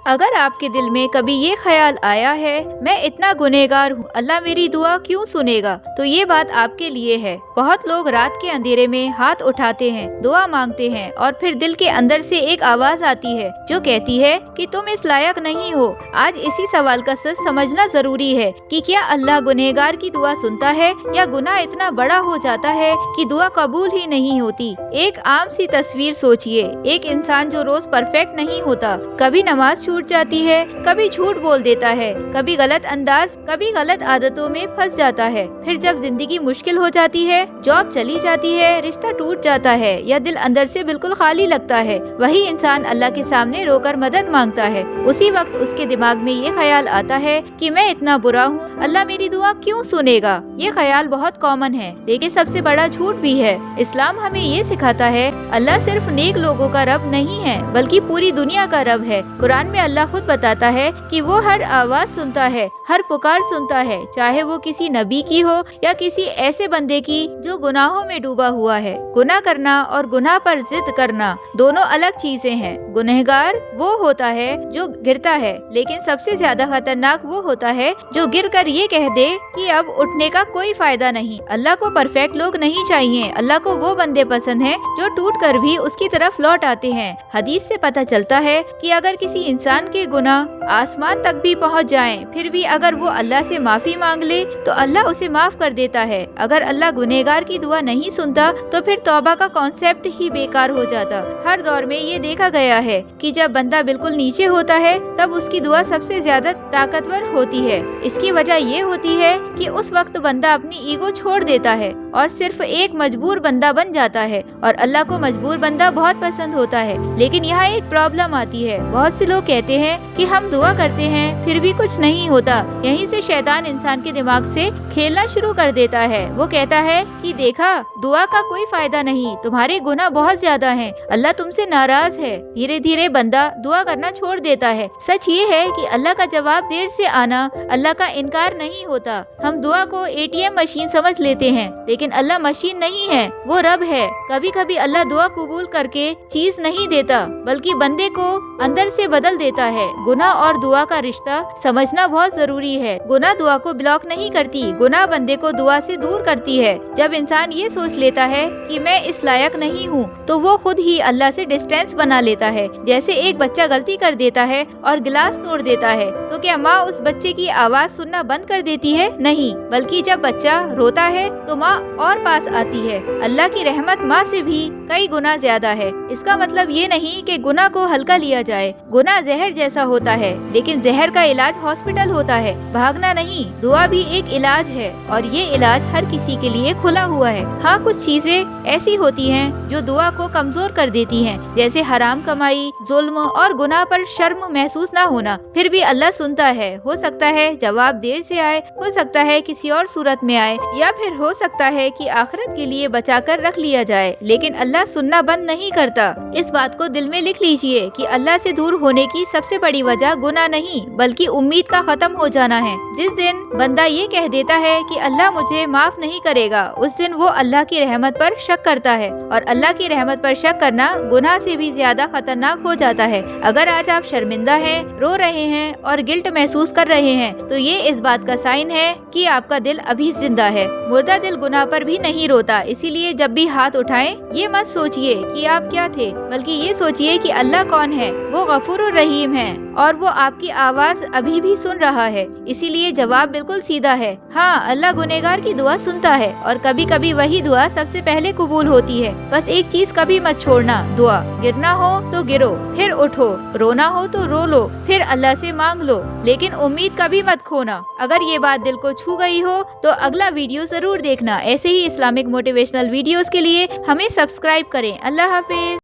اگر آپ کے دل میں کبھی یہ خیال آیا ہے میں اتنا گنہگار ہوں، اللہ میری دعا کیوں سنے گا، تو یہ بات آپ کے لیے ہے۔ بہت لوگ رات کے اندھیرے میں ہاتھ اٹھاتے ہیں، دعا مانگتے ہیں اور پھر دل کے اندر سے ایک آواز آتی ہے جو کہتی ہے کہ تم اس لائق نہیں ہو۔ آج اسی سوال کا سچ سمجھنا ضروری ہے کہ کیا اللہ گنہگار کی دعا سنتا ہے یا گناہ اتنا بڑا ہو جاتا ہے کہ دعا قبول ہی نہیں ہوتی۔ ایک عام سی تصویر سوچئے، ایک انسان جو روز پرفیکٹ نہیں ہوتا، کبھی نماز چھوٹ جاتی ہے، کبھی جھوٹ بول دیتا ہے، کبھی غلط عادتوں میں پھنس جاتا ہے، پھر جب زندگی مشکل ہو جاتی ہے، جاب چلی جاتی ہے، رشتہ ٹوٹ جاتا ہے یا دل اندر سے بالکل خالی لگتا ہے، وہی انسان اللہ کے سامنے رو کر مدد مانگتا ہے۔ اسی وقت اس کے دماغ میں یہ خیال آتا ہے کہ میں اتنا برا ہوں، اللہ میری دعا کیوں سنے گا۔ یہ خیال بہت کامن ہے لیکن سب سے بڑا جھوٹ بھی ہے۔ اسلام ہمیں یہ سکھاتا ہے اللہ صرف نیک لوگوں کا رب نہیں ہے بلکہ پوری دنیا کا رب ہے۔ قرآن میں اللہ خود بتاتا ہے کہ وہ ہر آواز سنتا ہے، ہر پکار سنتا ہے، چاہے وہ کسی نبی کی ہو یا کسی ایسے بندے کی جو گناہوں میں ڈوبا ہوا ہے۔ گناہ کرنا اور گناہ پر ضد کرنا دونوں الگ چیزیں ہیں۔ گنہگار وہ ہوتا ہے جو گرتا ہے، لیکن سب سے زیادہ خطرناک وہ ہوتا ہے جو گر کر یہ کہہ دے کہ اب اٹھنے کا کوئی فائدہ نہیں۔ اللہ کو پرفیکٹ لوگ نہیں چاہیے، اللہ کو وہ بندے پسند ہیں جو ٹوٹ کر بھی اس کی طرف لوٹ آتے ہیں۔ حدیث سے پتہ چلتا ہے کہ اگر کسی انسان کے گناہ آسمان تک بھی پہنچ جائیں پھر بھی اگر وہ اللہ سے معافی مانگ لے تو اللہ اسے معاف کر دیتا ہے۔ اگر اللہ گنہگار کی دعا نہیں سنتا تو پھر توبہ کا کانسیپٹ ہی بیکار ہو جاتا۔ ہر دور میں یہ دیکھا گیا ہے کہ جب بندہ بالکل نیچے ہوتا ہے تب اس کی دعا سب سے زیادہ طاقتور ہوتی ہے۔ اس کی وجہ یہ ہوتی ہے کہ اس وقت بندہ اپنی ایگو چھوڑ دیتا ہے اور صرف ایک مجبور بندہ بن جاتا ہے، اور اللہ کو مجبور بندہ بہت پسند ہوتا ہے۔ لیکن یہاں ایک پرابلم آتی ہے، بہت سے لوگ کہتے ہیں کہ ہم دعا کرتے ہیں پھر بھی کچھ نہیں ہوتا۔ یہیں سے شیطان انسان کے دماغ سے کھیلنا شروع کر دیتا ہے۔ وہ کہتا ہے کہ دیکھا دعا کا کوئی فائدہ نہیں، تمہارے گناہ بہت زیادہ ہیں، اللہ تم سے ناراض ہے۔ دھیرے دھیرے بندہ دعا کرنا چھوڑ دیتا ہے۔ سچ یہ ہے کہ اللہ کا جواب دیر سے آنا اللہ کا انکار نہیں ہوتا۔ ہم دعا کو ATM مشین سمجھ لیتے ہیں لیکن اللہ مشین نہیں ہے، وہ رب ہے۔ کبھی کبھی اللہ دعا قبول کر کے چیز نہیں دیتا بلکہ بندے کو اندر سے بدل دیتا ہے۔ گناہ اور دعا کا رشتہ سمجھنا بہت ضروری ہے۔ گناہ دعا کو بلاک نہیں کرتی، گناہ بندے کو دعا سے دور کرتی ہے۔ جب انسان یہ سوچ لیتا ہے کہ میں اس لائق نہیں ہوں تو وہ خود ہی اللہ سے ڈسٹینس بنا لیتا ہے۔ جیسے ایک بچہ غلطی کر دیتا ہے اور گلاس توڑ دیتا ہے تو کیا ماں اس بچے کی آواز سننا بند کر دیتی ہے؟ نہیں، بلکہ جب بچہ روتا ہے تو ماں اور پاس آتی ہے۔ اللہ کی رحمت ماں سے بھی کئی گنا زیادہ ہے۔ اس کا مطلب یہ نہیں کہ گناہ کو ہلکا لیا جائے۔ گناہ زہر جیسا ہوتا ہے لیکن زہر کا علاج ہاسپٹل ہوتا ہے، بھاگنا نہیں۔ دعا بھی ایک علاج ہے اور یہ علاج ہر کسی کے لیے کھلا ہوا ہے۔ ہاں، کچھ چیزیں ایسی ہوتی ہیں جو دعا کو کمزور کر دیتی ہیں، جیسے حرام کمائی، ظلم اور گناہ پر شرم محسوس نہ ہونا۔ پھر بھی اللہ سنتا ہے، ہو سکتا ہے جواب دیر سے آئے، ہو سکتا ہے کسی اور صورت میں آئے، یا پھر ہو سکتا ہے کہ آخرت کے لیے بچا کر رکھ لیا جائے، لیکن اللہ سننا بند نہیں کرتا۔ اس بات کو دل میں لکھ لیجئے کہ اللہ سے دور ہونے کی سب سے بڑی وجہ گناہ نہیں بلکہ امید کا ختم ہو جانا ہے۔ جس دن بندہ یہ کہہ دیتا ہے کہ اللہ مجھے معاف نہیں کرے گا، اس دن وہ اللہ کی رحمت پر شک کرتا ہے، اور اللہ کی رحمت پر شک کرنا گناہ سے بھی زیادہ خطرناک ہو جاتا ہے۔ اگر آج آپ شرمندہ ہیں، رو رہے ہیں اور گلٹ محسوس کر رہے ہیں تو یہ اس بات کا سائن ہے کہ آپ کا دل ابھی زندہ ہے۔ مردہ دل گناہ پر بھی نہیں روتا، اسی لیے جب بھی ہاتھ اٹھائیں یہ مت سوچئے کہ آپ کیا تھے بلکہ یہ سوچئے کہ اللہ کون ہے۔ وہ غفور الرحیم ہے اور وہ آپ کی آواز ابھی بھی سن رہا ہے۔ اسی لیے جواب بالکل سیدھا ہے، ہاں اللہ گنہگار کی دعا سنتا ہے، اور کبھی کبھی وہی دعا سب سے پہلے قبول ہوتی ہے۔ بس ایک چیز کبھی مت چھوڑنا، دعا۔ گرنا ہو تو گرو پھر اٹھو، رونا ہو تو رو لو پھر اللہ سے مانگ لو، لیکن امید کبھی مت کھونا۔ اگر یہ بات دل کو چھو گئی ہو تو اگلا ویڈیو ضرور دیکھنا۔ ایسے ہی اسلامک موٹیویشنل ویڈیوز کے لیے ہمیں سبسکرائب کریں۔ اللہ حافظ۔